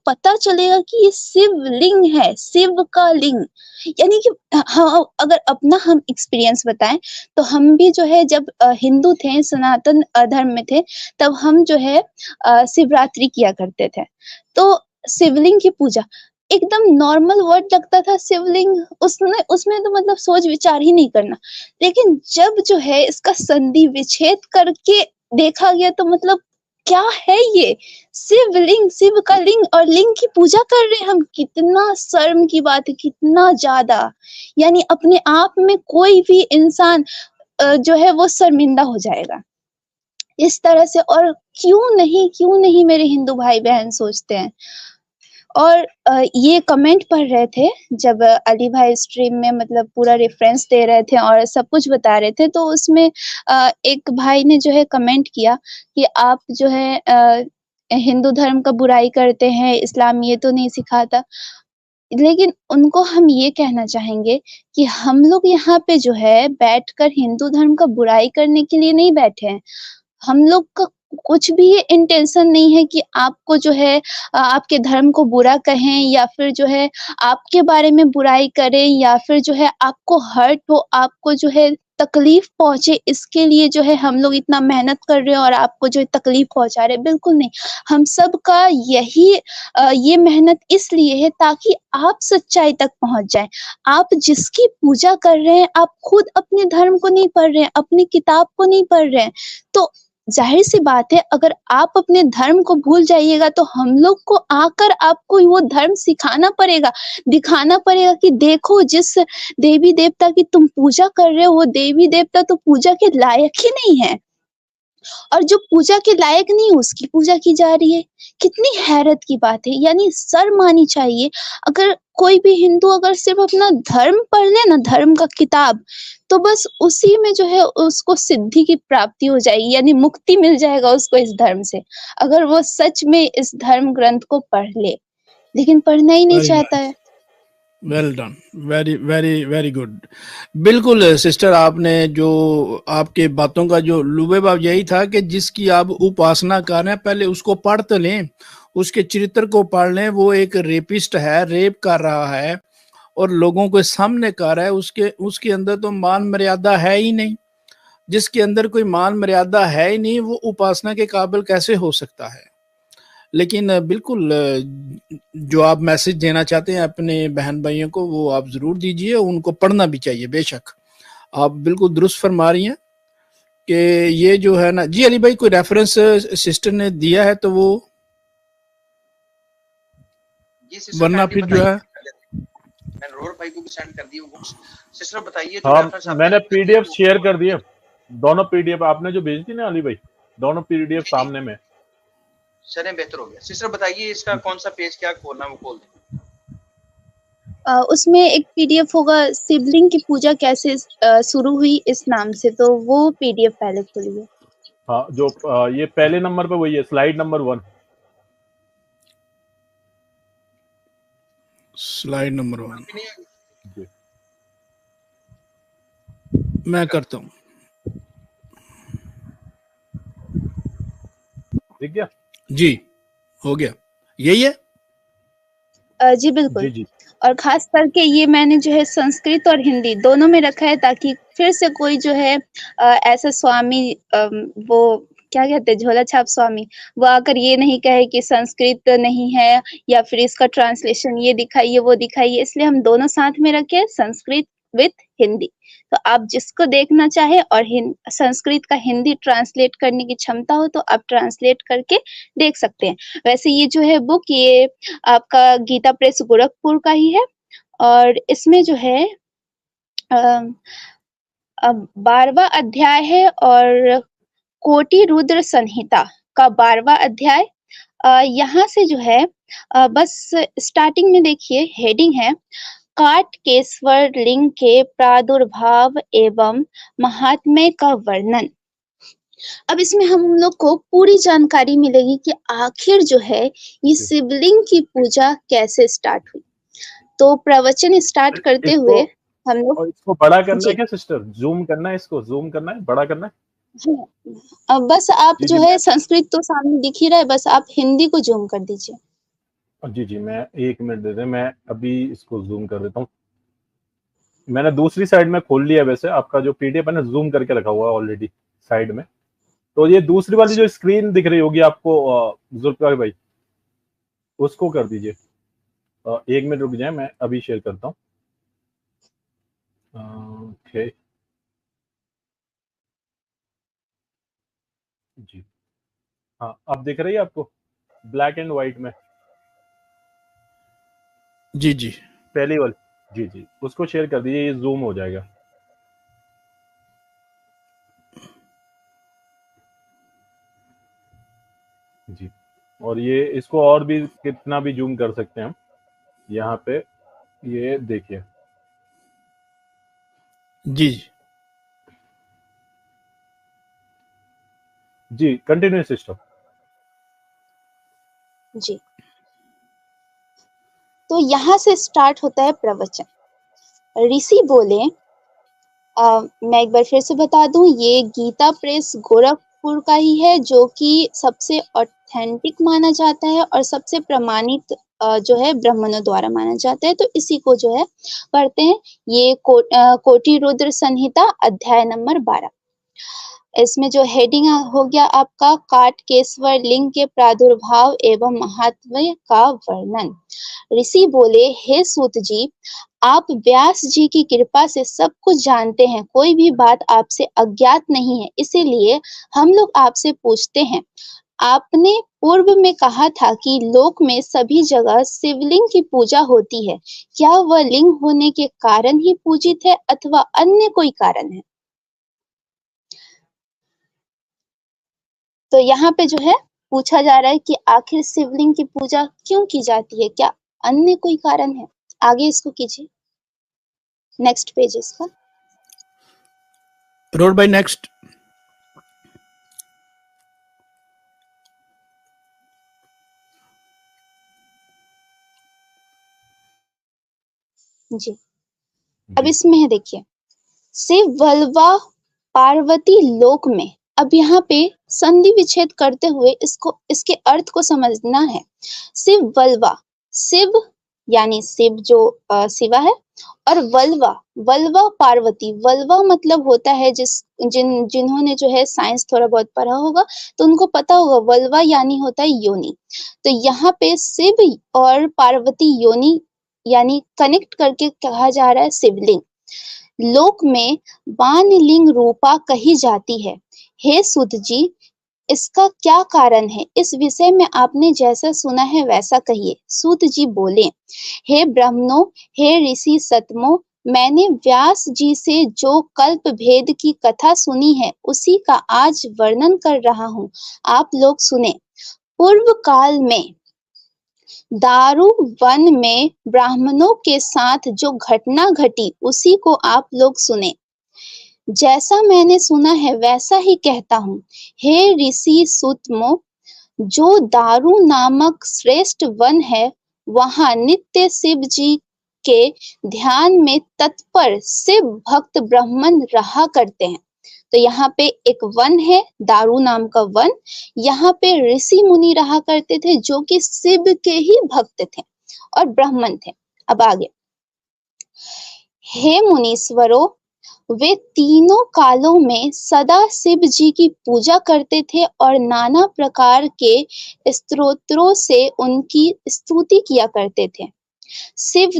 पता चलेगा कि ये शिवलिंग है, शिव का लिंग। यानी कि हाँ, अगर अपना हम एक्सपीरियंस बताएं तो हम भी जो है जब हिंदू थे, सनातन धर्म में थे, तब हम जो है शिवरात्रि किया करते थे। तो शिवलिंग की पूजा एकदम नॉर्मल वर्ड लगता था शिवलिंग, उसमें उसमें तो मतलब सोच विचार ही नहीं करना। लेकिन जब जो है इसका संधि विच्छेद करके देखा गया तो मतलब क्या है ये? शिवलिंग, शिव का लिंग और लिंग की पूजा कर रहे हैं हम। कितना शर्म की बात है, कितना ज्यादा। यानी अपने आप में कोई भी इंसान जो है वो शर्मिंदा हो जाएगा इस तरह से। और क्यों नहीं मेरे हिंदू भाई बहन सोचते हैं। और ये कमेंट पढ़ रहे थे जब अली भाई स्ट्रीम में मतलब पूरा रेफरेंस दे रहे थे और सब कुछ बता रहे थे, तो उसमें एक भाई ने जो है कमेंट किया कि आप जो है हिंदू धर्म का बुराई करते हैं, इस्लाम ये तो नहीं सिखाता। लेकिन उनको हम ये कहना चाहेंगे कि हम लोग यहाँ पे जो है बैठकर हिंदू धर्म का बुराई करने के लिए नहीं बैठे हैं। हम लोग का कुछ भी ये इंटेंशन नहीं है कि आपको जो है आपके धर्म को बुरा कहें या फिर जो है आपके बारे में बुराई करें या फिर जो है आपको हर्ट हो, आपको जो है तकलीफ पहुंचे, इसके लिए जो है हम लोग इतना मेहनत कर रहे हैं और आपको जो है तकलीफ पहुंचा रहे हैं। बिल्कुल नहीं। हम सब का यही ये मेहनत इसलिए है ताकि आप सच्चाई तक पहुंच जाएं। आप जिसकी पूजा कर रहे हैं, आप खुद अपने धर्म को नहीं पढ़ रहे हैं, अपनी किताब को नहीं पढ़ रहे हैं, तो जाहिर सी बात है अगर आप अपने धर्म को भूल जाइएगा तो हम लोग को आकर आपको वो धर्म सिखाना पड़ेगा, दिखाना पड़ेगा कि देखो जिस देवी देवता की तुम पूजा कर रहे हो वो देवी देवता तो पूजा के लायक ही नहीं है, और जो पूजा के लायक नहीं उसकी पूजा की जा रही है। कितनी हैरत की बात है। यानी शर्म आनी चाहिए। अगर कोई भी हिंदू अगर सिर्फ अपना धर्म पढ़ ले ना, धर्म का किताब, तो बस उसी में जो है उसको सिद्धि की प्राप्ति हो जाएगी, यानी मुक्ति मिल जाएगा उसको इस धर्म से, अगर वो सच में इस धर्म ग्रंथ को पढ़ ले। लेकिन पढ़ना ही नहीं चाहता है। Well done, very very very good. बिल्कुल सिस्टर, आपने जो आपके बातों का जो लुबेबाब यही था कि जिसकी आप उपासना कर रहे हैं पहले उसको पढ़ तो लें, उसके चरित्र को पढ़ लें। वो एक रेपिस्ट है, रेप कर रहा है और लोगों के सामने कर रहा है। उसके अंदर तो मान मर्यादा है ही नहीं। जिसके अंदर कोई मान मर्यादा है ही नहीं वो उपासना के काबिल कैसे हो सकता है। लेकिन बिल्कुल जो आप मैसेज देना चाहते हैं अपने बहन भाइयों को वो आप जरूर दीजिए, उनको पढ़ना भी चाहिए। बेशक आप बिल्कुल दुरुस्त फरमा रही हैं कि ये जो है ना जी। अली भाई कोई रेफरेंस सिस्टर ने दिया है तो वो, वरना फिर जो है मैंने रोहर भाई को भी सेंड कर दी बुक्स। सिस्टर बताइए। हाँ, मैंने पीडीएफ शेयर कर दिए, दोनों पीडीएफ आपने जो भेजी थी ना अली भाई, दोनों पीडीएफ सामने में। चलें, बेहतर हो गया। सिस्टर बताइए इसका कौन सा पेज क्या खोलना, वो खोल दें। उसमें एक पीडीएफ होगा शिवलिंग की पूजा कैसे शुरू हुई इस नाम से, तो वो पीडीएफ पहले खोलिए। हाँ, जो ये पहले नंबर पे वही है, स्लाइड नंबर 1। स्लाइड नंबर 1 मैं करता हूँ। ठीक गया जी, हो गया। यही है जी बिल्कुल। जी जी। और खास करके ये मैंने जो है संस्कृत और हिंदी दोनों में रखा है ताकि फिर से कोई जो है ऐसा स्वामी वो क्या कहते हैं झोला छाप स्वामी, वो आकर ये नहीं कहे कि संस्कृत नहीं है या फिर इसका ट्रांसलेशन ये दिखाइए वो दिखाइए। इसलिए हम दोनों साथ में रखे, संस्कृत विथ हिंदी। तो आप जिसको देखना चाहे और संस्कृत का हिंदी ट्रांसलेट करने की क्षमता हो तो आप ट्रांसलेट करके देख सकते हैं। वैसे ये जो है बुक ये आपका गीता प्रेस गोरखपुर का ही है और इसमें जो है 12वां अध्याय है और कोटि रुद्र संहिता का 12वां अध्याय। यहाँ से जो है बस स्टार्टिंग में देखिए हेडिंग है काटकेश्वर लिंग के प्रादुर्भाव एवं महात्म्य का वर्णन। अब इसमें हम लोग को पूरी जानकारी मिलेगी कि आखिर जो है ये शिवलिंग की पूजा कैसे स्टार्ट हुई। तो प्रवचन स्टार्ट करते हुए हम लोग, इसको बड़ा करना है क्या सिस्टर? जूम करना है, इसको जूम करना है, बड़ा करना है? अब बस आप जो है संस्कृत तो सामने दिख ही रहा है, बस आप हिंदी को जूम कर दीजिए। जी जी, मैं 1 मिनट दे दें, मैं अभी इसको जूम कर देता हूँ। मैंने दूसरी साइड में खोल लिया, वैसे आपका जो पीडीएफ है ना जूम करके रखा हुआ है ऑलरेडी साइड में। तो ये दूसरी वाली जो स्क्रीन दिख रही होगी आपको जुल्फकार भाई, उसको कर दीजिए। 1 मिनट रुक जाए, मैं अभी शेयर करता हूँ। ओके जी, हाँ अब दिख रही है आपको ब्लैक एंड व्हाइट में जी जी पहली वाली? जी जी, उसको शेयर कर दीजिए, ये जूम हो जाएगा। जी, और ये इसको और भी कितना भी जूम कर सकते हैं हम यहाँ पे, ये देखिए। जी जी जी कंटिन्यू सिस्टम। जी। तो यहाँ से स्टार्ट होता है प्रवचन। ऋषि बोले, मैं एक बार फिर से बता दूं, ये गीता प्रेस गोरखपुर का ही है, जो कि सबसे ऑथेंटिक माना जाता है और सबसे प्रमाणित जो है ब्राह्मणों द्वारा माना जाता है। तो इसी को जो है पढ़ते हैं। ये कोटि रुद्र संहिता अध्याय नंबर 12। इसमें जो हेडिंग हो गया आपका, काटकेश्वर लिंग के प्रादुर्भाव एवं महात्म्य का वर्णन। ऋषि बोले, हे सूत जी, आप व्यास जी की कृपा से सब कुछ जानते हैं, कोई भी बात आपसे अज्ञात नहीं है, इसीलिए हम लोग आपसे पूछते हैं। आपने पूर्व में कहा था कि लोक में सभी जगह शिवलिंग की पूजा होती है। क्या वह लिंग होने के कारण ही पूजित है अथवा अन्य कोई कारण है? तो यहाँ पे जो है पूछा जा रहा है कि आखिर शिवलिंग की पूजा क्यों की जाती है, क्या अन्य कोई कारण है? आगे इसको कीजिए, नेक्स्ट पेज इसका। Road by next. जी, अब इसमें है देखिए, शिव वल्वा पार्वती लोक में। अब यहाँ पे संधि विच्छेद करते हुए इसको, इसके अर्थ को समझना है। शिव वल्वा, शिव यानी शिव जो शिवा है, और वल्वा, वल्वा पार्वती। वल्वा मतलब होता है जिन्होंने जो है साइंस थोड़ा बहुत पढ़ा होगा तो उनको पता होगा, वल्वा यानी होता है योनि। तो यहाँ पे शिव और पार्वती योनि यानी कनेक्ट करके कहा जा रहा है शिवलिंग। लोक में वानलिंग रूपा कही जाती है। हे सूत जी, इसका क्या कारण है? इस विषय में आपने जैसा सुना है वैसा कहिए। सूत जी बोले, हे ब्राह्मणों, हे ऋषि सतमो, मैंने व्यास जी से जो कल्प भेद की कथा सुनी है उसी का आज वर्णन कर रहा हूँ, आप लोग सुने। पूर्व काल में दारू वन में ब्राह्मणों के साथ जो घटना घटी उसी को आप लोग सुने। जैसा मैंने सुना है वैसा ही कहता हूँ। हे ऋषि सुतमो, जो दारू नामक श्रेष्ठ वन है, वहां नित्य शिव जी के ध्यान में तत्पर शिव भक्त ब्राह्मण रहा करते हैं। तो यहाँ पे एक वन है, दारू नाम का वन। यहाँ पे ऋषि मुनि रहा करते थे जो कि शिव के ही भक्त थे और ब्राह्मण थे। अब आगे, हे मुनीश्वरों, वे तीनों कालों में सदा शिव जी की पूजा करते थे और नाना प्रकार के स्तोत्रों से उनकी स्तुति किया करते थे। शिव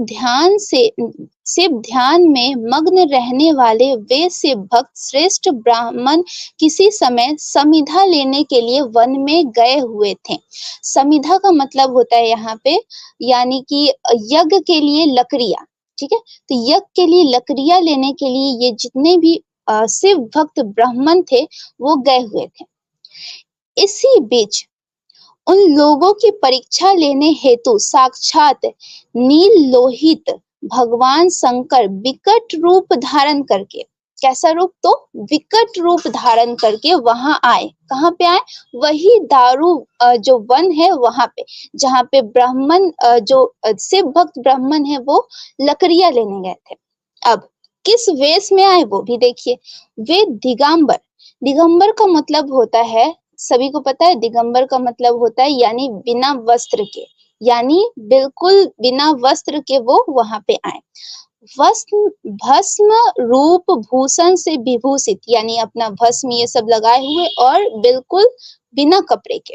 ध्यान में मग्न रहने वाले वे शिव भक्त श्रेष्ठ ब्राह्मण किसी समय समिधा लेने के लिए वन में गए हुए थे। समिधा का मतलब होता है यहाँ पे यानी कि यज्ञ के लिए लकड़ियां, ठीक है। तो यज्ञ के लिए लकड़ियां लेने के लिए ये जितने भी शिव भक्त ब्राह्मण थे वो गए हुए थे। इसी बीच उन लोगों की परीक्षा लेने हेतु साक्षात नील लोहित भगवान शंकर विकट रूप धारण करके, कैसा रूप? तो विकट रूप धारण करके वहां आए। कहाँ पे आए? वही दारू जो वन है वहां पे, जहाँ पे ब्राह्मण जो शिव भक्त ब्राह्मण है वो लकड़ियां लेने गए थे। अब किस वेश में आए वो भी देखिए। वे दिगंबर, दिगंबर का मतलब होता है, सभी को पता है दिगंबर का मतलब होता है यानी बिना वस्त्र के, यानी बिल्कुल बिना वस्त्र के वो वहां पे आए। भस्म रूप भूषण से विभूषित, यानी अपना भस्म ये सब लगाए हुए और बिल्कुल बिना कपड़े के।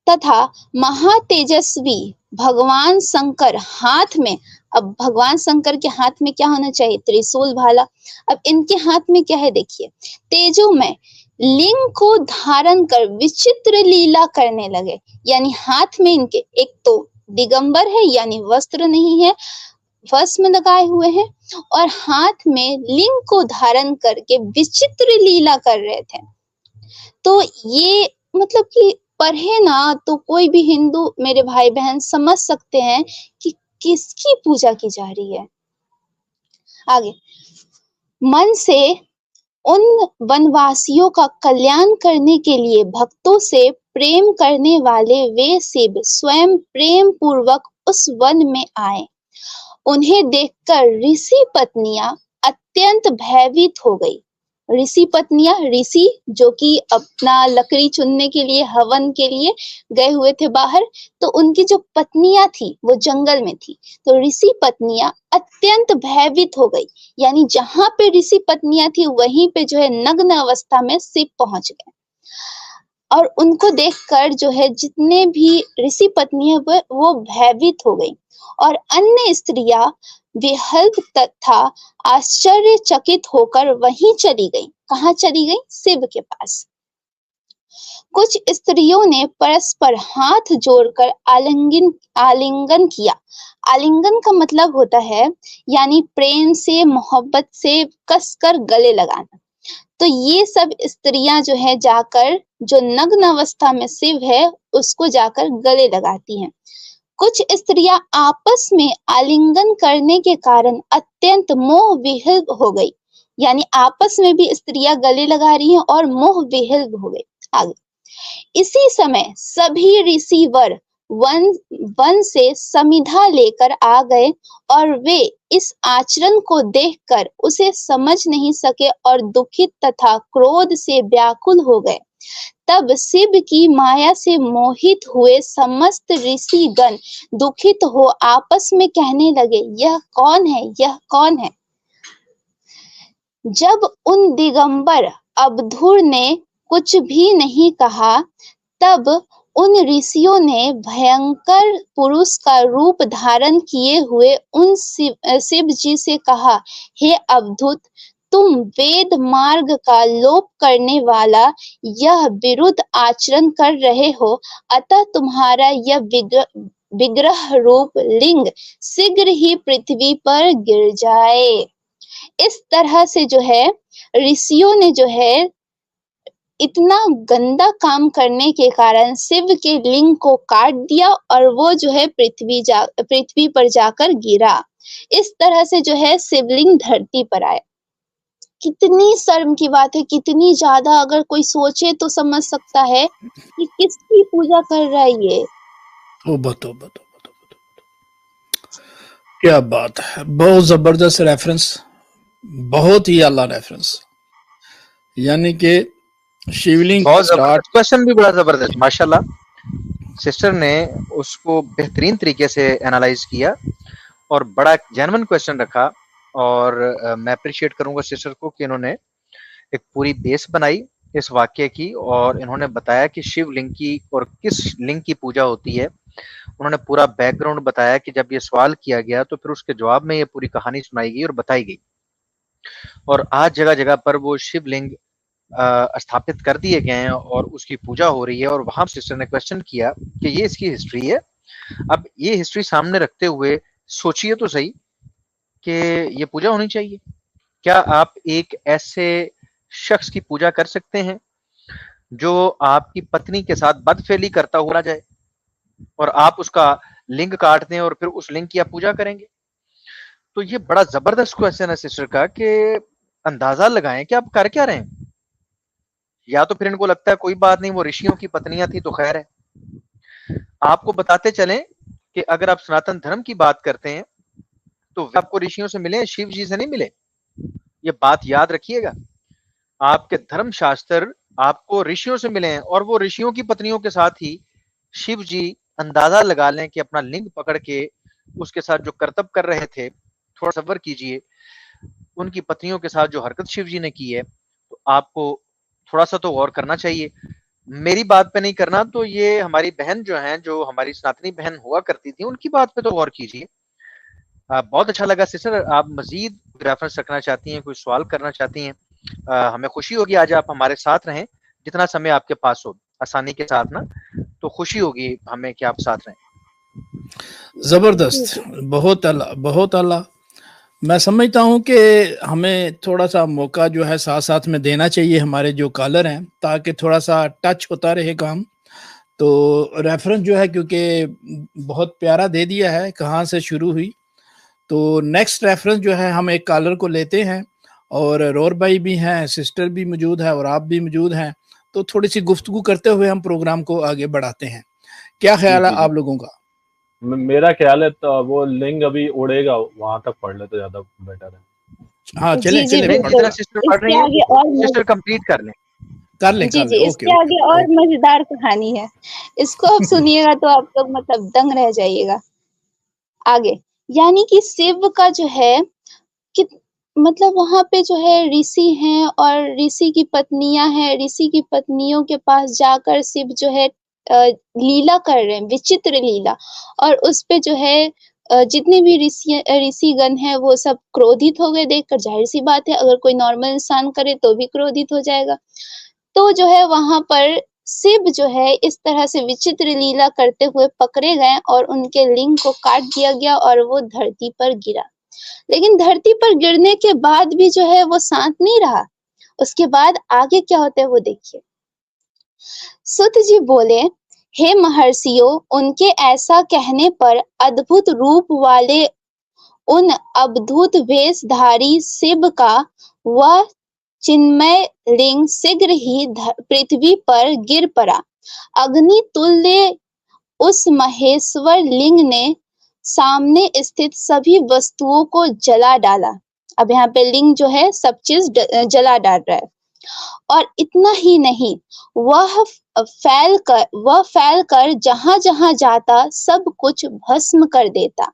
तथा महातेजस्वी भगवान शंकर हाथ में, अब भगवान शंकर के हाथ में क्या होना चाहिए? त्रिशूल भाला। अब इनके हाथ में क्या है? देखिए, तेजोमय लिंग को धारण कर विचित्र लीला करने लगे। यानी हाथ में इनके एक तो दिगंबर है, यानी वस्त्र नहीं है, भस्म लगाए हुए हैं, और हाथ में लिंग को धारण करके विचित्र लीला कर रहे थे। तो ये मतलब कि पढ़े ना तो कोई भी हिंदू मेरे भाई बहन समझ सकते हैं कि किसकी पूजा की जा रही है। आगे, मन से उन वनवासियों का कल्याण करने के लिए भक्तों से प्रेम करने वाले वे शिव स्वयं प्रेम पूर्वक उस वन में आए। उन्हें देखकर ऋषि पत्नियां अत्यंत भयभीत हो गई। ऋषि पत्नियां, ऋषि जो कि अपना लकड़ी चुनने के लिए, हवन के लिए गए हुए थे बाहर, तो उनकी जो पत्नियां थी वो जंगल में थी, तो ऋषि पत्नियां अत्यंत भयभीत हो गई। यानी जहां पे ऋषि पत्नियां थी वहीं पे जो है नग्न अवस्था में शिव पहुंच गए, और उनको देखकर जो है जितने भी ऋषि पत्नियां वो भयभीत हो गई, और अन्य स्त्रियां विहल्प तथा आश्चर्यचकित होकर वहीं चली गई। कहाँ चली गई? शिव के पास। कुछ स्त्रियों ने परस्पर हाथ जोड़कर आलिंगन किया। आलिंगन का मतलब होता है यानी प्रेम से, मोहब्बत से कसकर गले लगाना। तो ये सब स्त्रियां जो है जाकर, जो नग्न अवस्था में शिव है उसको जाकर गले लगाती हैं। कुछ स्त्रियां आपस में आलिंगन करने के कारण अत्यंत मोह विहल हो गई। यानी आपस में भी स्त्रियां गले लगा रही हैं और मोह विहल हो गई। आगे, इसी समय सभी ऋषिवर वन से समिधा लेकर आ गए, और वे इस आचरण को देखकर उसे समझ नहीं सके और दुखित तथा क्रोध से व्याकुल हो गए। तब शिव की माया से मोहित हुए समस्त ऋषिगण दुखित हो आपस में कहने लगे, यह कौन है? यह कौन है? जब उन दिगंबर अवधूत ने कुछ भी नहीं कहा, तब उन ऋषियों ने भयंकर पुरुष का रूप धारण किए हुए उन शिव जी से कहा, हे अवधूत, तुम वेद मार्ग का लोप करने वाला यह विरुद्ध आचरण कर रहे हो, अतः तुम्हारा यह विग्रह रूप लिंग शीघ्र ही पृथ्वी पर गिर जाए। इस तरह से जो है ऋषियों ने जो है इतना गंदा काम करने के कारण शिव के लिंग को काट दिया, और वो जो है पृथ्वी पर जाकर गिरा। इस तरह से जो है शिवलिंग धरती पर आया। कितनी शर्म की बात है, कितनी ज्यादा, अगर कोई सोचे तो समझ सकता है कि किसकी पूजा कर रहा है ये। ओ बताओ बताओ बताओ बताओ, क्या बात है। बहुत जबरदस्त रेफरेंस, बहुत ही आला रेफरेंस। यानी कि शिवलिंग बहुत जबरदस्त क्वेश्चन भी, बड़ा जबरदस्त माशाल्लाह। सिस्टर ने उसको बेहतरीन तरीके से एनालाइज किया और बड़ा जेन्युइन क्वेश्चन रखा, और मैं अप्रिशिएट करूंगा सिस्टर को कि इन्होंने एक पूरी बेस बनाई इस वाक्य की, और इन्होंने बताया कि शिव लिंग की और किस लिंग की पूजा होती है। उन्होंने पूरा बैकग्राउंड बताया कि जब ये सवाल किया गया तो फिर उसके जवाब में ये पूरी कहानी सुनाई गई और बताई गई, और आज जगह जगह पर वो शिवलिंग स्थापित कर दिए गए हैं और उसकी पूजा हो रही है। और वहां सिस्टर ने क्वेश्चन किया कि ये इसकी हिस्ट्री है। अब ये हिस्ट्री सामने रखते हुए सोचिए तो सही कि ये पूजा होनी चाहिए। क्या आप एक ऐसे शख्स की पूजा कर सकते हैं जो आपकी पत्नी के साथ बदफेली करता हुआ जाए, और आप उसका लिंग काट दें और फिर उस लिंग की आप पूजा करेंगे? तो ये बड़ा जबरदस्त क्वेश्चन है सिस्टर का कि अंदाजा लगाएं कि आप कर क्या रहे हैं। या तो फिर इनको लगता है कोई बात नहीं, वो ऋषियों की पत्नियां थी तो खैर है। आपको बताते चलें कि अगर आप सनातन धर्म की बात करते हैं तो आपको ऋषियों से मिले, शिव जी से नहीं मिले। ये बात याद रखिएगा, आपके धर्म शास्त्र आपको ऋषियों से मिले हैं, और वो ऋषियों की पत्नियों के साथ ही शिव जी अंदाजा लगा लें कि अपना लिंग पकड़ के उसके साथ जो करतब कर रहे थे, थोड़ा सब्र कीजिए, उनकी पत्नियों के साथ जो हरकत शिव जी ने की है, तो आपको थोड़ा सा तो गौर करना चाहिए। मेरी बात पे नहीं करना तो ये हमारी बहन जो है, जो हमारी सनातनी बहन हुआ करती थी, उनकी बात पे तो गौर कीजिए। बहुत अच्छा लगा सिस्टर, आप मजीद रेफरेंस रखना चाहती हैं, कोई सवाल करना चाहती हैं, हमें खुशी होगी आज आप हमारे साथ रहें, जितना समय आपके पास हो, आसानी के साथ ना, तो खुशी होगी हमें कि आप साथ रहें। जबरदस्त, बहुत आला, बहुत आला। मैं समझता हूँ कि हमें थोड़ा सा मौका जो है साथ साथ में देना चाहिए हमारे जो कॉलर हैं, ताकि थोड़ा सा टच होता रहे काम। तो रेफरेंस जो है क्योंकि बहुत प्यारा दे दिया है कहाँ से शुरू हुई। तो नेक्स्ट रेफरेंस जो है हम एक कॉलर को लेते हैं, और रोर भाई भी हैं, सिस्टर भी मौजूद है और आप भी मौजूद हैं, तो थोड़ी सी गुफ्तगू करते हुए हम प्रोग्राम को आगे बढ़ाते हैं। क्या ख्याल है आप लोगों का? मेरा ख्याल है तो वो लिंग अभी उड़ेगा, वहां तक पढ़ ले तो ज्यादा बेटर है। हाँ चले जी, चले बिल्कुल। जितना सिस्टर पढ़ रही इसके आगे है, और सिस्टर कंप्लीट कर लें। कर ले जी, ओके इसके आगे और मजेदार कहानी है। इसको आप सुनिएगा तो आप लोग मतलब दंग रह जाइएगा। आगे, यानी कि शिव का जो है कि मतलब वहाँ पे जो है ऋषि हैं और ऋषि की पत्नियां हैं, ऋषि की पत्नियों के पास जाकर शिव जो है लीला कर रहे हैं, विचित्र लीला। और उस पे जो है जितने भी ऋषिगण हैं वो सब क्रोधित हो गए देखकर। जाहिर सी बात है, अगर कोई नॉर्मल इंसान करे तो भी क्रोधित हो जाएगा। तो जो है वहां पर शिव जो है इस तरह से विचित्र लीला करते हुए पकड़े गए और उनके लिंग को काट दिया गया और वो धरती पर गिरा। लेकिन धरती पर गिरने के बाद भी जो है वो शांत नहीं रहा। उसके बाद आगे क्या होता है वो देखिए। सूत जी बोले, हे महर्षियों, उनके ऐसा कहने पर अद्भुत रूप वाले उन अद्भुत वेशधारी शिव का वह चिन्मय लिंग शीघ्र ही पृथ्वी पर गिर पड़ा। अग्नि तुल्य उस महेश्वर लिंग ने सामने स्थित सभी वस्तुओं को जला डाला। अब यहाँ पे लिंग जो है सब चीज जला डाल रहा है। और इतना ही नहीं, वह फैलकर जहां जहां जाता सब कुछ भस्म कर देता।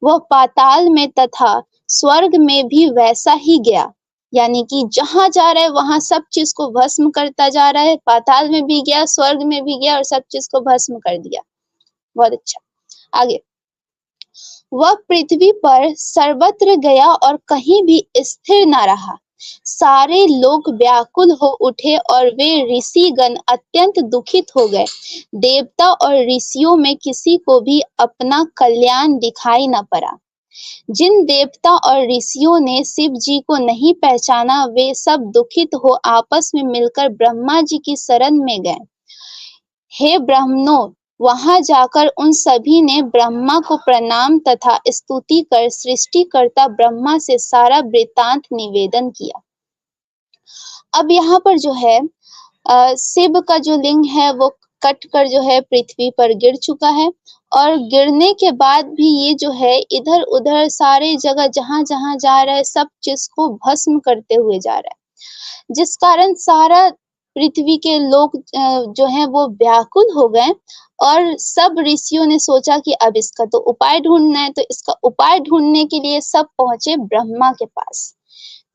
वह पाताल में तथा स्वर्ग में भी वैसा ही गया, यानी कि जहां जा रहा है वहां सब चीज को भस्म करता जा रहा है। पाताल में भी गया, स्वर्ग में भी गया और सब चीज को भस्म कर दिया। बहुत अच्छा। आगे, वह पृथ्वी पर सर्वत्र गया और कहीं भी स्थिर न रहा। सारे लोग व्याकुल हो उठे और वे ऋषिगण अत्यंत दुखित हो गए। देवता और ऋषियों में किसी को भी अपना कल्याण दिखाई न पड़ा। जिन देवता और ऋषियों ने शिव जी को नहीं पहचाना, वे सब दुखित हो आपस में मिलकर ब्रह्मा जी की शरण में गए। हे ब्राह्मणों, वहां जाकर उन सभी ने ब्रह्मा को प्रणाम तथा स्तुति कर सृष्टिकर्ता ब्रह्मा से सारा वृत्तांत निवेदन किया। अब यहाँ पर जो है शिव का जो लिंग है वो कट कर जो है पृथ्वी पर गिर चुका है। और गिरने के बाद भी ये जो है इधर उधर सारे जगह जहां जहां जा रहा है सब चीज को भस्म करते हुए जा रहा है, जिस कारण सारा पृथ्वी के लोग जो हैं वो व्याकुल हो गए। और सब ऋषियों ने सोचा कि अब इसका तो उपाय ढूंढना है। तो इसका उपाय ढूंढने के लिए सब पहुंचे ब्रह्मा के पास।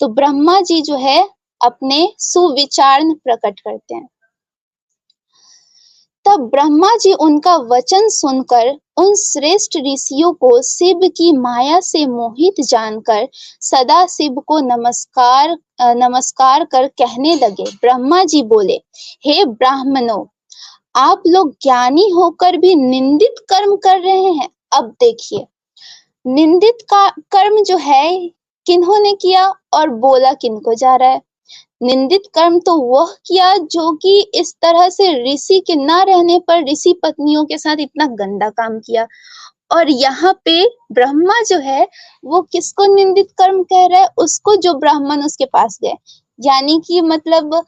तो ब्रह्मा जी जो है अपने सुविचार प्रकट करते हैं। तब ब्रह्मा जी उनका वचन सुनकर उन श्रेष्ठ ऋषियों को शिव की माया से मोहित जानकर सदा शिव को नमस्कार कर कहने लगे। ब्रह्मा जी बोले, हे ब्राह्मणों, आप लोग ज्ञानी होकर भी निंदित कर्म कर रहे हैं। अब देखिए, निंदित का कर्म जो है किन्होंने किया और बोला किनको जा रहा है। निंदित कर्म तो वह किया जो कि इस तरह से ऋषि के ना रहने पर ऋषि पत्नियों के साथ इतना गंदा काम किया। और यहाँ पे ब्रह्मा जो है वो किसको निंदित कर्म कह रहा है? उसको जो ब्राह्मण उसके पास गए। यानी कि मतलब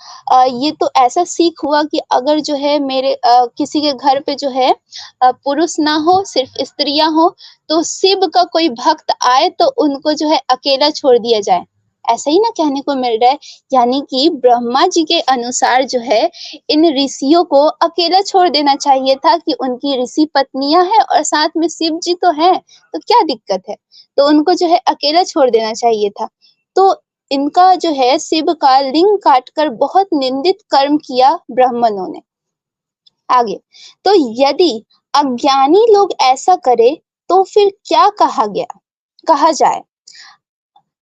ये तो ऐसा सीख हुआ कि अगर जो है मेरे किसी के घर पे जो है पुरुष ना हो, सिर्फ स्त्रियां हो, तो शिव का कोई भक्त आए तो उनको जो है अकेला छोड़ दिया जाए। ऐसा ही ना कहने को मिल रहा है, यानी कि ब्रह्मा जी के अनुसार जो है इन ऋषियों को अकेला छोड़ देना चाहिए था कि उनकी ऋषि पत्नियां हैं और साथ में शिव जी तो हैं, तो क्या दिक्कत है, तो उनको जो है अकेला छोड़ देना चाहिए था। तो इनका जो है शिव का लिंग काटकर बहुत निंदित कर्म किया ब्राह्मणों ने। आगे, तो यदि अज्ञानी लोग ऐसा करे तो फिर क्या कहा जाए?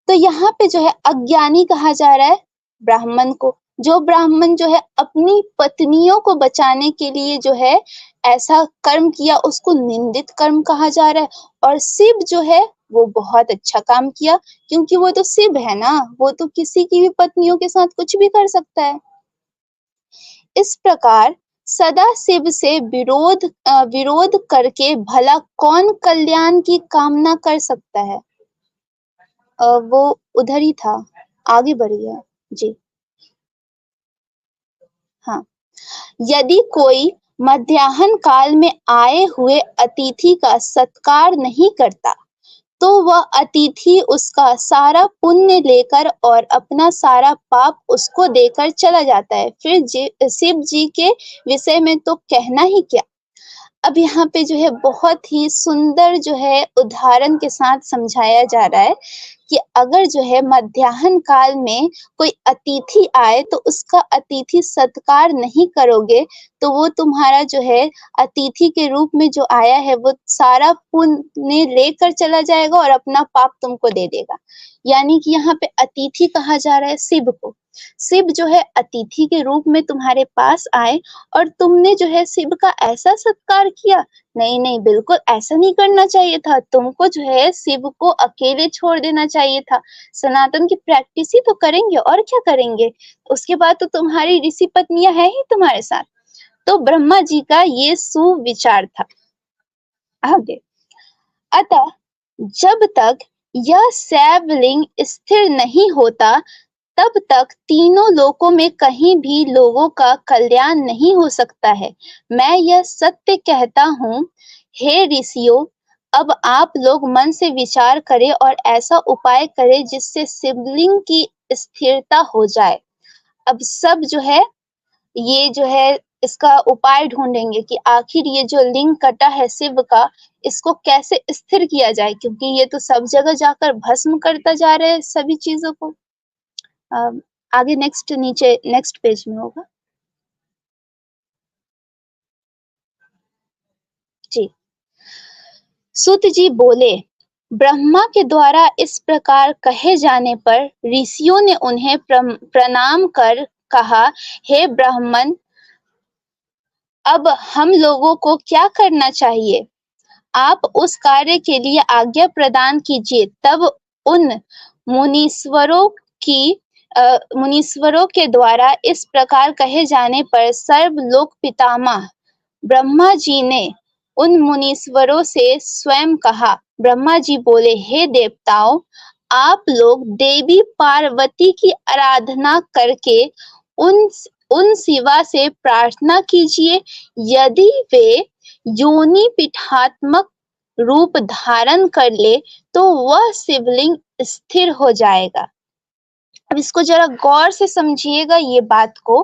तो यहाँ पे जो है अज्ञानी कहा जा रहा है ब्राह्मण को। जो ब्राह्मण जो है अपनी पत्नियों को बचाने के लिए जो है ऐसा कर्म किया, उसको निंदित कर्म कहा जा रहा है। और शिव जो है वो बहुत अच्छा काम किया, क्योंकि वो तो शिव है ना, वो तो किसी की भी पत्नियों के साथ कुछ भी कर सकता है। इस प्रकार सदा शिव से विरोध करके भला कौन कल्याण की कामना कर सकता है? वो उधर ही था, आगे बढ़िए जी। हाँ, यदि कोई मध्याह्न काल में आए हुए अतिथि का सत्कार नहीं करता, तो वह अतिथि उसका सारा पुण्य लेकर और अपना सारा पाप उसको देकर चला जाता है। फिर शिव जी के विषय में तो कहना ही क्या। अब यहाँ पे जो है बहुत ही सुंदर जो है उदाहरण के साथ समझाया जा रहा है कि अगर जो है मध्याह्न काल में कोई अतिथि आए तो उसका अतिथि सत्कार नहीं करोगे, तो वो तुम्हारा जो है अतिथि के रूप में जो आया है वो सारा पुण्य लेकर चला जाएगा और अपना पाप तुमको दे देगा। यानी कि यहाँ पे अतिथि कहा जा रहा है शिव को। शिव जो है अतिथि के रूप में तुम्हारे पास आए और तुमने जो है शिव का ऐसा सत्कार किया। नहीं नहीं, बिल्कुल ऐसा नहीं करना चाहिए था। तुमको जो है शिव को अकेले छोड़ देना चाहिए था। सनातन की प्रैक्टिस ही तो करेंगे और क्या करेंगे। उसके बाद तो तुम्हारी ऋषि पत्नियां है ही तुम्हारे साथ। तो ब्रह्मा जी का ये सुविचार था। आगे, अतः जब तक यह शैवलिंग स्थिर नहीं होता, तब तक तीनों लोकों में कहीं भी लोगों का कल्याण नहीं हो सकता है। मैं यह सत्य कहता हूँ। हे ऋषियों, अब आप लोग मन से विचार करें और ऐसा उपाय करें जिससे शिवलिंग की स्थिरता हो जाए। अब सब जो है ये जो है इसका उपाय ढूंढेंगे कि आखिर ये जो लिंग कटा है शिव का, इसको कैसे स्थिर किया जाए, क्योंकि ये तो सब जगह जाकर भस्म करता जा रहा है सभी चीजों को। आगे नेक्स्ट पेज में होगा जी। सूत जी बोले, ब्रह्मा के द्वारा इस प्रकार कहे जाने पर ऋषियों ने उन्हें प्रणाम कर कहा, हे ब्राह्मण, अब हम लोगों को क्या करना चाहिए? आप उस कार्य के लिए आज्ञा प्रदान कीजिए। तब उन मुनीश्वरों के द्वारा इस प्रकार कहे जाने पर सर्वलोक पितामह ब्रह्मा जी ने उन मुनीश्वरों से स्वयं कहा। ब्रह्मा जी बोले, हे देवताओं, आप लोग देवी पार्वती की आराधना करके उन शिवा से प्रार्थना कीजिए। यदि वे योनि पीठात्मक रूप धारण कर ले तो वह शिवलिंग स्थिर हो जाएगा। अब इसको जरा गौर से समझिएगा ये बात को।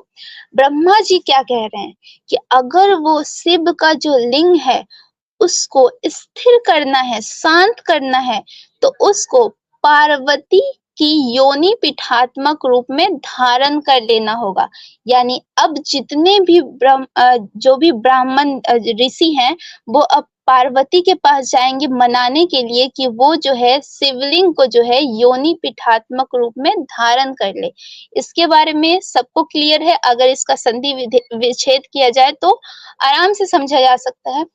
ब्रह्मा जी क्या कह रहे हैं कि अगर वो शिव का जो लिंग है उसको स्थिर करना है, शांत करना है, तो उसको पार्वती की योनि पीठात्मक रूप में धारण कर लेना होगा। यानी अब जितने भी जो भी ब्राह्मण ऋषि हैं वो अब पार्वती के पास जाएंगे मनाने के लिए कि वो जो है शिवलिंग को जो है योनि पीठात्मक रूप में धारण कर ले। इसके बारे में सबको क्लियर है। अगर इसका संधि विच्छेद किया जाए तो आराम से समझा जा सकता है।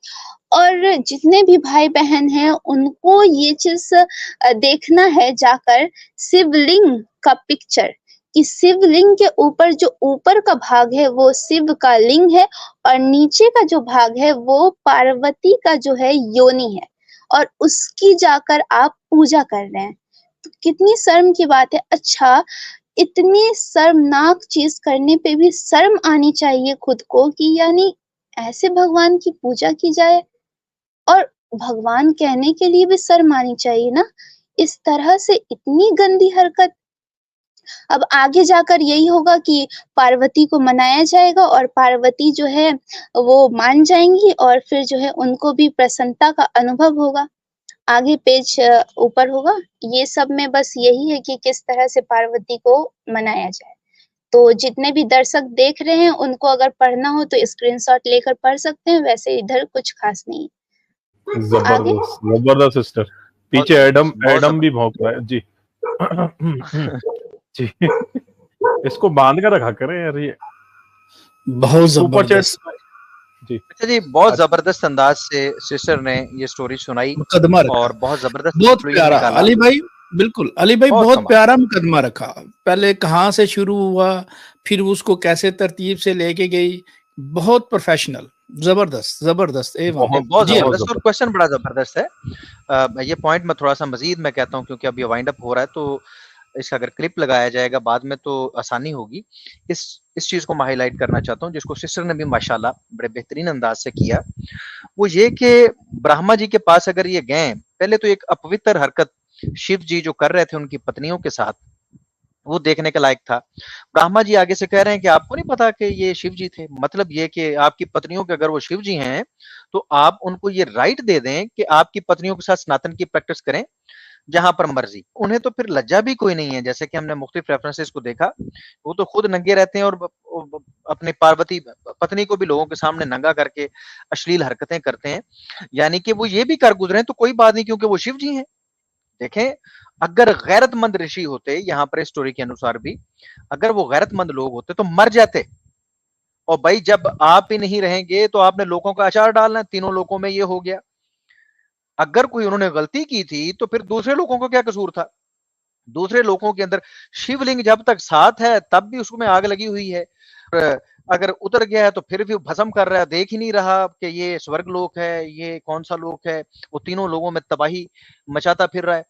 और जितने भी भाई बहन हैं उनको ये चीज देखना है जाकर शिवलिंग का पिक्चर, कि शिवलिंग के ऊपर जो ऊपर का भाग है वो शिव का लिंग है और नीचे का जो भाग है वो पार्वती का जो है योनि है, और उसकी जाकर आप पूजा कर रहे हैं। तो कितनी शर्म की बात है। अच्छा, इतनी शर्मनाक चीज करने पे भी शर्म आनी चाहिए खुद को, कि यानी ऐसे भगवान की पूजा की जाए, और भगवान कहने के लिए भी शर्म आनी चाहिए ना। इस तरह से इतनी गंदी हरकत अब आगे जाकर यही होगा कि पार्वती को मनाया जाएगा और पार्वती जो है वो मान जाएँगी और फिर जो है उनको भी प्रसन्नता का अनुभव होगा। आगे पेज ऊपर होगा। ये सब में बस यही है कि किस तरह से पार्वती को मनाया जाए। तो जितने भी दर्शक देख रहे हैं उनको अगर पढ़ना हो तो स्क्रीनशॉट लेकर पढ़ सकते हैं, वैसे इधर कुछ खास नहीं। आगे? जबरदस्त जबरदस्त सिस्टर। पीछे एडम एडम भी भौंक रहा है जी। जी इसको बांध कर रखा करें यार ये बहुत सुपर चैट जबरदस्त जी। अच्छा जी, बहुत जबरदस्त अंदाज से सिस्टर ने ये स्टोरी सुनाई मुकदमा रखा, और बहुत जबरदस्त बहुत conclusion प्यारा निकाला। अली भाई, बिल्कुल अली भाई बहुत बहुत कमाल। प्यारा मुकदमा रखा। पहले कहाँ से शुरू हुआ, फिर उसको कैसे तरतीब से लेके गई, बहुत प्रोफेशनल, जबरदस्त जबरदस्त बहुत जी हाँ। जबरदस्त और क्वेश्चन बड़ा जबरदस्त है। ये पॉइंट मैं थोड़ा सा मजीद मैं कहता हूँ क्योंकि अब ये वाइंड अप हो रहा है, तो इसका अगर क्लिप लगाया जाएगा बाद में तो आसानी होगी। इस चीज को मैं हाईलाइट करना चाहता हूँ जिसको सिस्टर ने भी माशाल्लाह बड़े बेहतरीन अंदाज से किया। वो ये कि ब्रह्मा जी के पास अगर ये गए, पहले तो एक अपवित्र हरकत शिव जी जो कर रहे थे उनकी पत्नियों के साथ, वो देखने के लायक था। ब्रह्मा जी आगे से कह रहे हैं कि आपको नहीं पता कि ये शिव जी थे, मतलब ये कि आपकी पत्नियों के अगर वो शिव जी हैं तो आप उनको ये राइट दे दें कि आपकी पत्नियों के साथ सनातन की प्रैक्टिस करें जहां पर मर्जी। उन्हें तो फिर लज्जा भी कोई नहीं है, जैसे कि हमने मुख्तलिफ रेफरेंसेस को देखा, वो तो खुद नंगे रहते हैं और अपनी पार्वती पत्नी को भी लोगों के सामने नंगा करके अश्लील हरकतें करते हैं। यानी कि वो ये भी कर गुजरे तो कोई बात नहीं क्योंकि वो शिव जी हैं। देखें, अगर गैरतमंद ऋषि होते, यहाँ पर स्टोरी के अनुसार भी अगर वो गैरतमंद लोग होते तो मर जाते। और भाई जब आप ही नहीं रहेंगे तो आपने लोगों का अचार डालना, तीनों लोगों में ये हो गया। अगर कोई उन्होंने गलती की थी तो फिर दूसरे लोगों का क्या कसूर था? दूसरे लोगों के अंदर शिवलिंग जब तक साथ है तब भी उसमें आग लगी हुई है, अगर उतर गया है तो फिर भी भस्म कर रहा है, देख ही नहीं रहा कि ये स्वर्ग लोक है, ये कौन सा लोक है। वो तीनों लोगों में तबाही मचाता फिर रहा है।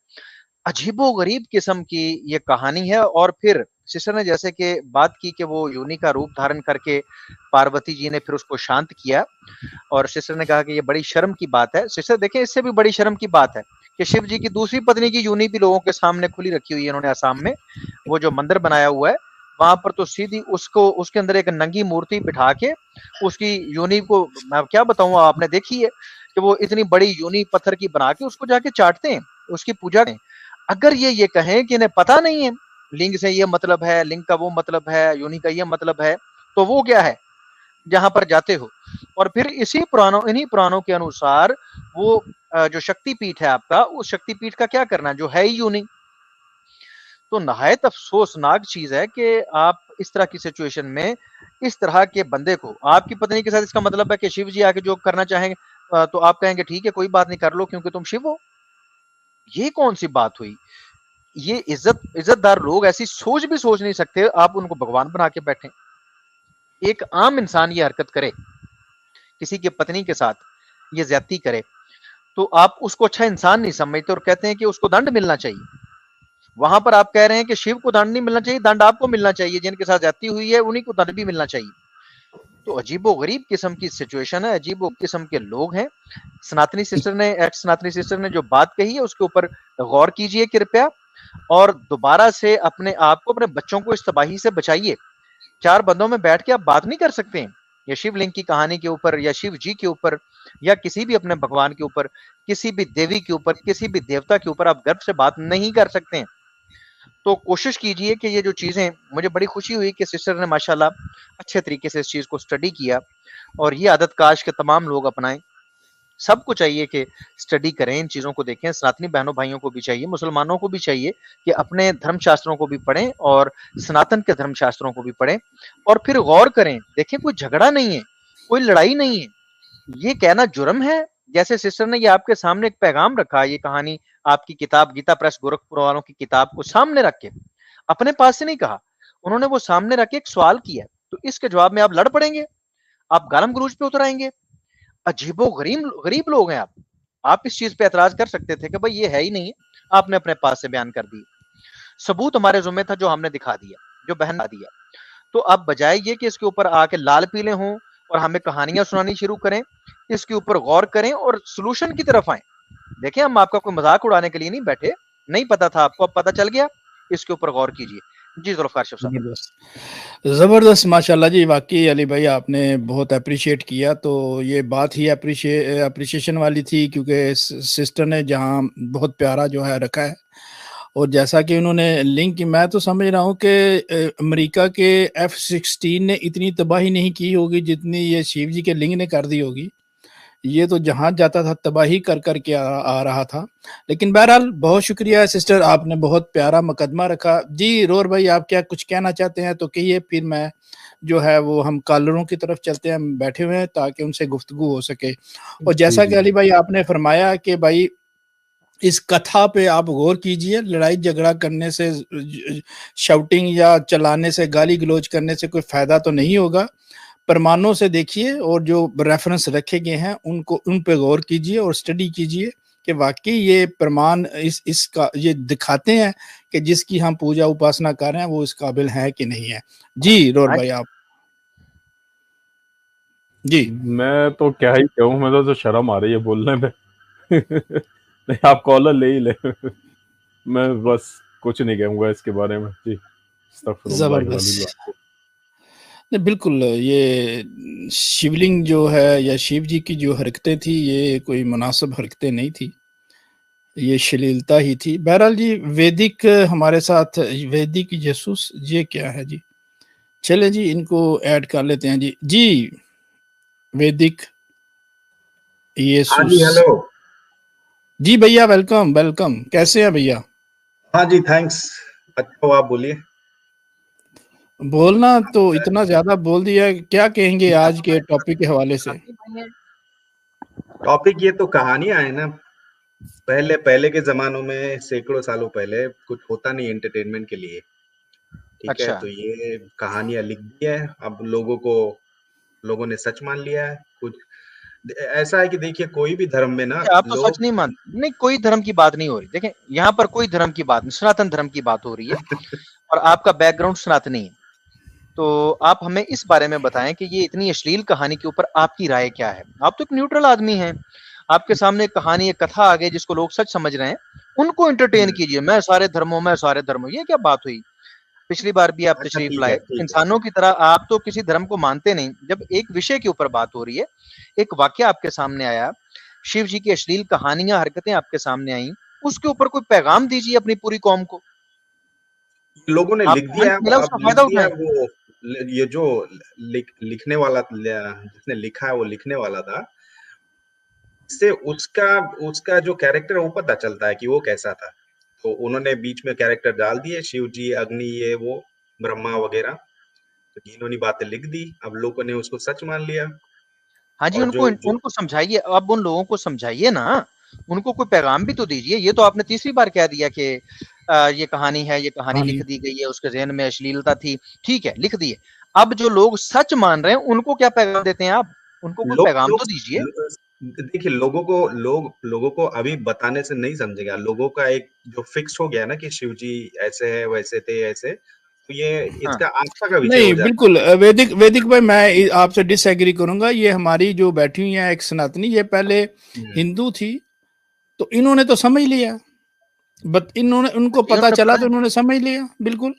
अजीबो गरीब किस्म की ये कहानी है। और फिर सिस्टर ने जैसे कि बात की कि वो योनि का रूप धारण करके पार्वती जी ने फिर उसको शांत किया, और सिस्टर ने कहा कि ये बड़ी शर्म की बात है। सिस्टर देखें, इससे भी बड़ी शर्म की बात है कि शिव जी की दूसरी पत्नी की योनि भी लोगों के सामने खुली रखी हुई है उन्होंने आसाम में। वो जो मंदिर बनाया हुआ है वहां पर तो सीधी उसको उसके अंदर एक नंगी मूर्ति बिठा के उसकी योनि को, मैं क्या बताऊं, आपने देखी है कि वो इतनी बड़ी योनि पत्थर की बना के उसको जाके चाटते हैं, उसकी पूजा करें। अगर ये कहें कि इन्हें पता नहीं है लिंग से ये मतलब है, लिंग का वो मतलब है, योनि का ये मतलब है, तो वो क्या है जहां पर जाते हो? और फिर इन्हीं पुराणों के अनुसार वो जो शक्तिपीठ है आपका, उस शक्तिपीठ का क्या करना जो है ही योनि। तो नहायत अफसोसनाक चीज है कि आप इस तरह की सिचुएशन में इस तरह के बंदे को, आपकी पत्नी के साथ इसका मतलब है कि शिव जी आके जो करना चाहेंगे तो आप कहेंगे ठीक है कोई बात नहीं, कर लो क्योंकि तुम शिव हो। ये कौन सी बात हुई? ये इज्जतदार लोग ऐसी सोच भी सोच नहीं सकते, आप उनको भगवान बना के बैठे। एक आम इंसान ये हरकत करे, किसी की पत्नी के साथ ये ज्यादती करे, तो आप उसको अच्छा इंसान नहीं समझते और कहते हैं कि उसको दंड मिलना चाहिए। वहां पर आप कह रहे हैं कि शिव को दंड नहीं मिलना चाहिए, दंड आपको मिलना चाहिए। जिनके साथ ज्यादती हुई है उन्हीं को दंड भी मिलना चाहिए। तो अजीबो गरीब किस्म की सिचुएशन है, अजीबो किस्म के लोग हैं। सनातनी सिस्टर ने, एक्स सनातनी सिस्टर ने जो बात कही है उसके ऊपर गौर कीजिए कृपया, और दोबारा से अपने आप को, अपने बच्चों को इस तबाही से बचाइए। चार बंदों में बैठ के आप बात नहीं कर सकते या शिवलिंग की कहानी के ऊपर या शिव जी के ऊपर या किसी भी अपने भगवान के ऊपर, किसी भी देवी के ऊपर, किसी भी देवता के ऊपर आप गर्व से बात नहीं कर सकते हैं। तो कोशिश कीजिए कि ये जो चीजें, मुझे बड़ी खुशी हुई कि सिस्टर ने माशाल्लाह अच्छे तरीके से इस चीज को स्टडी किया, और ये आदत काश के तमाम लोग अपनाएं। सबको चाहिए कि स्टडी करें, इन चीजों को देखें। सनातनी बहनों भाइयों को भी चाहिए, मुसलमानों को भी चाहिए कि अपने धर्मशास्त्रों को भी पढ़ें और सनातन के धर्मशास्त्रों को भी पढ़ें और फिर गौर करें। देखें, कोई झगड़ा नहीं है, कोई लड़ाई नहीं है, ये कहना जुर्म है। जैसे सिस्टर ने ये आपके सामने एक पैगाम रखा, ये कहानी आपकी किताब गीता प्रेस गोरखपुर वालों की किताब को सामने रख के, अपने पास से नहीं कहा, उन्होंने वो सामने रख के एक सवाल किया, तो इसके जवाब में आप लड़ पड़ेंगे, आप गालम गलूज पे उतर आएंगे। अजीबो गरीब लोग हैं आप इस चीज पे एतराज कर सकते थे कि भाई ये है ही नहीं है, आपने अपने पास से बयान कर दिया। सबूत हमारे जुम्मे था जो हमने दिखा दिया, जो बहन ने दिया। तो अब बजाय ये कि इसके ऊपर आके लाल पीले हों और हमें कहानियां सुनानी शुरू करें, इसके ऊपर गौर करें और सोल्यूशन की तरफ आए। देखें, हम आपका कोई मजाक उड़ाने के लिए नहीं बैठे, नहीं पता था आपको, अब पता चल गया, इसके ऊपर गौर कीजिए। जी जुल्फकार शेख साहब। जबरदस्त जबरदस्त माशाल्लाह जी, वाकई अली भाई आपने बहुत अप्रिशिएट किया। तो ये बात ही अप्रिशिएशन वाली थी, क्योंकि सिस्टर ने जहाँ बहुत प्यारा जो है रखा है, और जैसा कि उन्होंने लिंक की, मैं तो समझ रहा हूँ कि अमेरिका के F-16 ने इतनी तबाही नहीं की होगी जितनी ये शिव जी के लिंग ने कर दी होगी। ये तो जहां जाता था तबाही कर कर के आ रहा था। लेकिन बहरहाल बहुत शुक्रिया सिस्टर, आपने बहुत प्यारा मुकदमा रखा। जी रोर भाई, आप क्या कुछ कहना चाहते हैं तो कहिए, फिर मैं जो है वो हम कॉलरों की तरफ चलते हैं, हम बैठे हुए हैं ताकि उनसे गुफ्तगू हो सके। और जैसा कि अली भाई आपने फरमाया कि भाई इस कथा पे आप गौर कीजिए, लड़ाई झगड़ा करने से, शाउटिंग या चलाने से, गाली गलौज करने से कोई फायदा तो नहीं होगा। प्रमाणों से देखिए और जो रेफरेंस रखे गए हैं उनको, उन पे गौर कीजिए और स्टडी कीजिए कि वाकई ये प्रमाण इसका ये दिखाते हैं कि जिसकी हम पूजा उपासना कर रहे हैं वो इस काबिल है कि नहीं है। जी रोर भाई आप। जी मैं तो क्या ही कहूँ, मैं तो शर्म आ रही है बोलने में। नहीं, आप कॉलर ले ही ले। मैं बस कुछ नहीं कहूँगा इसके बारे में। जी जबरदस्त। नहीं बिल्कुल, ये शिवलिंग जो है या शिव जी की जो हरकतें थी, ये कोई मुनासिब हरकतें नहीं थी, ये श्लीलता ही थी। बहरहाल जी, वैदिक हमारे साथ, वैदिक यसूस ये क्या है जी? चले जी इनको ऐड कर लेते हैं जी। जी वैदिक यसूस। जी हेलो जी भैया, वेलकम वेलकम, कैसे हैं भैया? हाँ जी थैंक्स। अच्छा हो आप बोलिए। बोलना तो इतना ज्यादा बोल दिया, क्या कहेंगे आज के टॉपिक के हवाले से? टॉपिक ये तो कहानियां है ना। पहले पहले के जमानों में सैकड़ों सालों पहले कुछ होता नहीं एंटरटेनमेंट के लिए, ठीक है, अच्छा। तो ये कहानियां लिख दी है। अब लोगों ने सच मान लिया है। कुछ ऐसा है कि देखिए कोई भी धर्म में ना आप तो सच लोग नहीं मानते। नहीं, कोई धर्म की बात नहीं हो रही। देखें, यहाँ पर कोई धर्म की बात नहीं, सनातन धर्म की बात हो रही है। और आपका बैकग्राउंड सनातनी है, तो आप हमें इस बारे में बताएं कि ये इतनी अश्लील कहानी के ऊपर आपकी राय क्या है। आप तो एक न्यूट्रल आदमी हैं, आपके सामने एक कहानी, एक कथा आ गई जिसको लोग सच समझ रहे हैं, उनको एंटरटेन कीजिए। मैं सारे धर्मों, ये क्या बात हुई? पिछली बार भी आप अच्छा तशरीफ ठीक है लाए ठीक है। इंसानों की तरह। आप तो किसी धर्म को मानते नहीं। जब एक विषय के ऊपर बात हो रही है, एक वाक्य आपके सामने आया, शिव जी की अश्लील कहानियां, हरकतें आपके सामने आई, उसके ऊपर कोई पैगाम दीजिए अपनी पूरी कौम को। लोगों ने लिख आपको दिया मंच है, मिला, अब उसका लिख फायदा दिया उठाएं। है वो। ये जो लिखने वाला, जिसने लिखा है वो लिखने वाला था, इससे उसका उसका जो कैरेक्टर है वो पता चलता है कि वो कैसा था। तो उन्होंने बीच में कैरेक्टर डाल दिए, शिव जी, अग्नि, ये वो, ब्रह्मा वगैरह, तो इन्होंने बातें लिख दी। अब लोगों ने उसको सच मान लिया। हाँ जी, और उनको जो जो उनको समझाइए। अब उन लोगों को समझाइए ना, उनको कोई पैगाम भी तो दीजिए। ये तो आपने तीसरी बार कह दिया कि ये कहानी है, ये कहानी लिख दी गई है, उसके ज़हन में अश्लीलता थी। ठीक है, लिख दी है। अब जो लोग सच मान रहे हैं उनको क्या पैगाम देते हैं आप? उनको कोई लोग पैगाम लोग तो दीजिए। देखिए, लोगों को अभी बताने से नहीं समझेगा। लोगों का एक जो फिक्स हो गया ना कि शिव जी ऐसे है, वैसे थे, ऐसे, तो ये हाँ। इसका आस्था का विषय नहीं हो जाता बिल्कुल, वैदिक वैदिक भाई, मैं आपसे डिसएग्री करूंगा। ये हमारी जो बैठी हुई है एक सनातनी, ये पहले है। हिंदू थी, तो इन्होंने तो समझ लिया, बट इन्होंने, उनको पता इन्होंने चला पढ़ा तो है। इन्होंने समझ लिया। बिल्कुल,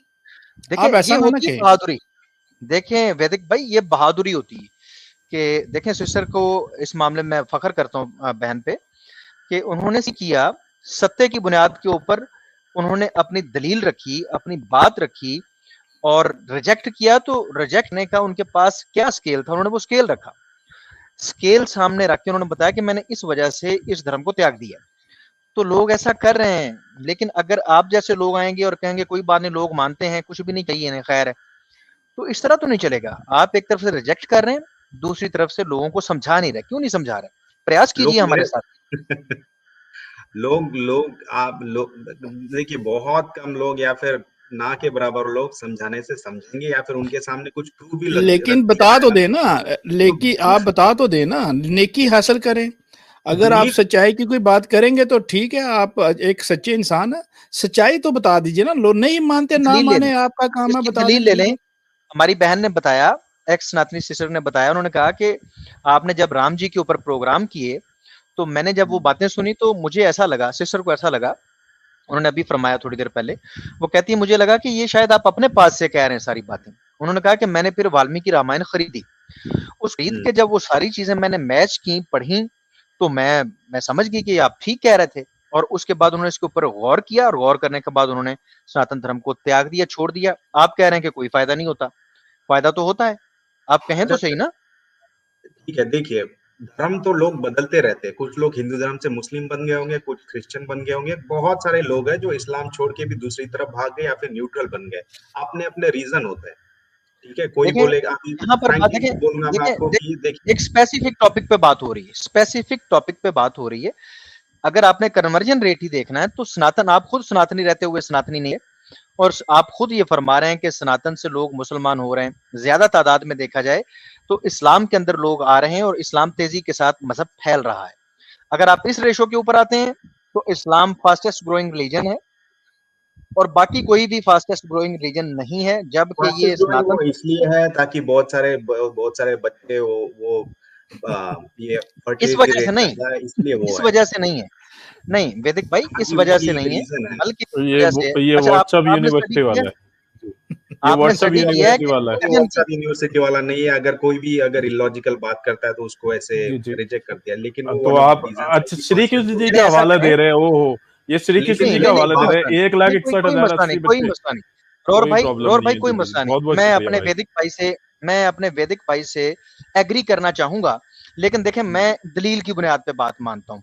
देखिए, आप ये ऐसा ना होती है कहें। बहादुरी। देखें वैदिक भाई, ये बहादुरी होती है कि देखें, सिस्टर को इस मामले में फख्र करता हूँ बहन पे, कि उन्होंने किया सत्य की बुनियाद के ऊपर। उन्होंने अपनी दलील रखी, अपनी बात रखी, और रिजेक्ट किया तो रिजेक्ट करने का उनके पास क्या स्केल था, उन्होंने वो स्केल रखा। स्केल सामने रख के उन्होंने बताया कि मैंने इस वजह से इस धर्म को त्याग दिया। तो लोग ऐसा कर रहे हैं। लेकिन अगर आप जैसे लोग आएंगे और कहेंगे कोई बात नहीं, लोग मानते हैं, कुछ भी नहीं चाहिए, नहीं खैर है, तो इस तरह तो नहीं चलेगा। आप एक तरफ से रिजेक्ट कर रहे हैं, दूसरी तरफ से लोगों को समझा नहीं रहे। क्यों नहीं समझा रहे? प्रयास कीजिए लोग हमारे मेरे साथ। लोग लोग आप लोग देखिए, बहुत कम लोग या फिर ना के बराबर लोग समझाने से समझेंगे, या फिर उनके सामने कुछ प्रूफ भी रख लेकिन दिया बता तो जाएगा देना, तो लेकिन आप बता तो देना, नेकी हासिल करें। अगर आप दिलीप, सच्चाई की कोई बात करेंगे तो ठीक है, आप एक सच्चे इंसान है, सच्चाई तो बता दीजिए ना। लोग नहीं मानते, ना दलील ले लें, माने, आपका काम है इसकी बता दलील दें। ले लें। बिल्कुल हमारी बहन ने बताया, एक्स सनातनी सिस्टर ने बताया, उन्होंने कहा कि आपने जब राम जी के ऊपर प्रोग्राम किए, तो मैंने जब वो बातें सुनी तो मुझे ऐसा लगा, सिस्टर को ऐसा लगा, उन्होंने अभी फरमाया थोड़ी देर पहले, वो कहती है मुझे लगा कि ये शायद आप अपने पास से कह रहे हैं सारी बातें। उन्होंने कहा कि मैंने फिर वाल्मीकि रामायण खरीदी, उस खरीद के जब वो सारी चीजें मैंने मैच की, पढ़ी, तो मैं समझ गई कि आप ठीक कह रहे थे। और उसके बाद उन्होंने इसके ऊपर गौर किया, और गौर करने के बाद उन्होंने सनातन धर्म को त्याग दिया, छोड़ दिया। आप कह रहे हैं कि कोई फायदा नहीं होता, फायदा तो होता है, आप कहें तो सही ना। ठीक है, देखिए धर्म तो लोग बदलते रहते हैं, कुछ लोग हिंदू धर्म से मुस्लिम बन गए होंगे, कुछ क्रिश्चियन बन गए होंगे, बहुत सारे लोग हैं जो इस्लाम छोड़ के भी दूसरी तरफ भाग गए या फिर न्यूट्रल बन गए। अपने अपने रीजन होते हैं, ठीक है। कोई बोलेगा, अभी यहाँ पर बात frankly बोलूंगा मैं आपको कि देखिए एक स्पेसिफिक टॉपिक पे बात हो रही है, स्पेसिफिक टॉपिक पे बात हो रही है। अगर आपने कन्वर्जन रेट ही देखना है तो सनातन, आप खुद सनातनी रहते हुए सनातनी नहीं है, और आप खुद ये फरमा रहे हैं कि सनातन से लोग मुसलमान हो रहे हैं। ज्यादा तादाद में देखा जाए तो इस्लाम के अंदर लोग आ रहे हैं और इस्लाम तेजी के साथ मजहब फैल रहा है। अगर आप इस रेशो के ऊपर आते हैं तो इस्लाम फास्टेस्ट ग्रोइंग रिलीजन है और बाकी कोई भी फास्टेस्ट ग्रोइंग रिलीजन नहीं है, जबकि ये सनातन इसलिए है ताकि बहुत सारे बच्चे वो ये इस वजह से नहीं, इसलिए वो इस वजह से नहीं है, नहीं वैदिक भाई, इस वजह से नहीं है, बल्कि ये व्हाट्सएप यूनिवर्सिटी वाला है, ये व्हाट्सएप यूनिवर्सिटी वाला है, व्हाट्सएप यूनिवर्सिटी वाला नहीं है। अगर कोई भी अगर इलॉजिकल बात करता है तो उसको ऐसे रिजेक्ट कर दिया। लेकिन तो आप अच्छा श्री कृष्ण जी का हवाला दे रहे हैं, ओहो ये श्री कृष्ण जी का हवाला दे रहे हैं, 1,61,80 कोई मसला नहीं, और भाई कोई मसला नहीं। मैं अपने वैदिक भाई से एग्री करना चाहूंगा, लेकिन देखें मैं दलील की बुनियाद पे बात मानता हूँ।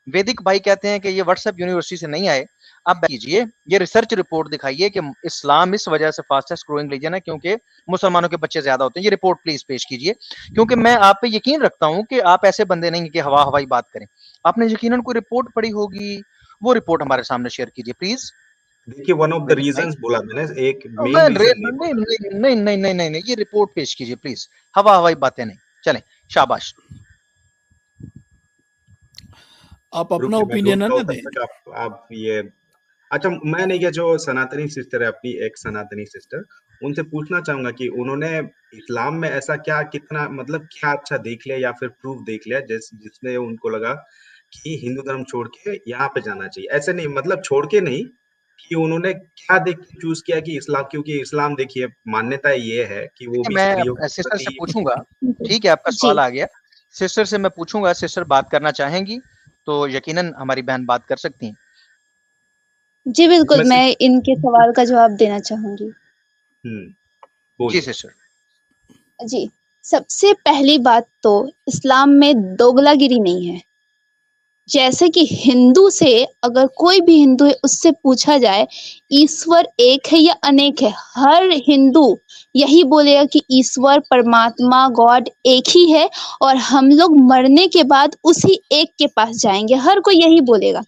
वैदिक भाई कहते हैं कि ये व्हाट्सएप यूनिवर्सिटी से नहीं आए, आप कीजिए ये रिसर्च रिपोर्ट दिखाइए कि इस्लाम इस वजह से फास्टेस्ट ग्रोइंग रिलीजन है क्योंकि मुसलमानों के बच्चे ज्यादा होते हैं। ये रिपोर्ट प्लीज पेश कीजिए, क्योंकि मैं आप पे यकीन रखता हूं कि आप ऐसे बंदे नहीं कि हवाई बात करें। आपने यकीनन कोई रिपोर्ट पढ़ी होगी, वो रिपोर्ट हमारे सामने शेयर कीजिए प्लीज। देखिए वन ऑफ द रीजंस बोला मैंने, एक नहीं, ये रिपोर्ट पेश कीजिए प्लीज, हवाई बातें नहीं। चलें, शाबाश, आप अपना ओपिनियन ना दें। आप ये अच्छा, मैं नहीं, क्या जो सनातनी सिस्टर है, अपनी एक सनातनी सिस्टर, उनसे पूछना चाहूंगा कि उन्होंने इस्लाम में ऐसा क्या, कितना मतलब क्या अच्छा देख लिया या फिर प्रूफ देख लिया जिसने उनको लगा कि हिंदू धर्म छोड़ के यहाँ पे जाना चाहिए। ऐसे नहीं, मतलब छोड़ के नहीं, कि उन्होंने क्या देख के चूज किया कि इस्लाम, क्योंकि इस्लाम देखिए मान्यता ये है कि वो भी मैं सिस्टर से पूछूंगा, ठीक है आपका सवाल आ गया, सिस्टर से मैं पूछूंगा, सिस्टर बात करना चाहेंगी तो यकीनन हमारी बहन बात कर सकती हैं। जी बिल्कुल, मैं इनके सवाल का जवाब देना चाहूंगी। जी सिस्टर। जी, सबसे पहली बात तो इस्लाम में दोगलागिरी नहीं है। जैसे कि हिंदू से अगर कोई भी हिंदू है उससे पूछा जाए ईश्वर एक है या अनेक है, हर हिंदू यही बोलेगा कि ईश्वर परमात्मा गॉड एक ही है और हम लोग मरने के बाद उसी एक के पास जाएंगे, हर कोई यही बोलेगा।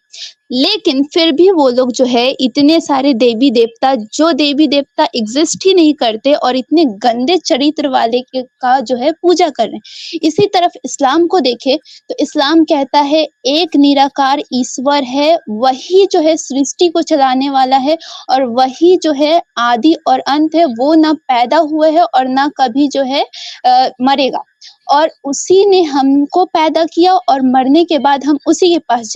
लेकिन फिर भी वो लोग जो है इतने सारे देवी देवता, जो देवी देवता एग्जिस्ट ही नहीं करते और इतने गंदे चरित्र वाले का जो है पूजा कर रहे हैं। इसी तरफ इस्लाम को देखें तो इस्लाम कहता है एक निराकार ईश्वर है, वही जो है सृष्टि को चलाने वाला है और वही जो है आदि और अंत है, वो ना पैदा हुए है और ना कभी जो है मरेगा, और उसी ने हमको पैदा किया और मरने के बाद हम उसी के पास जाएंगे।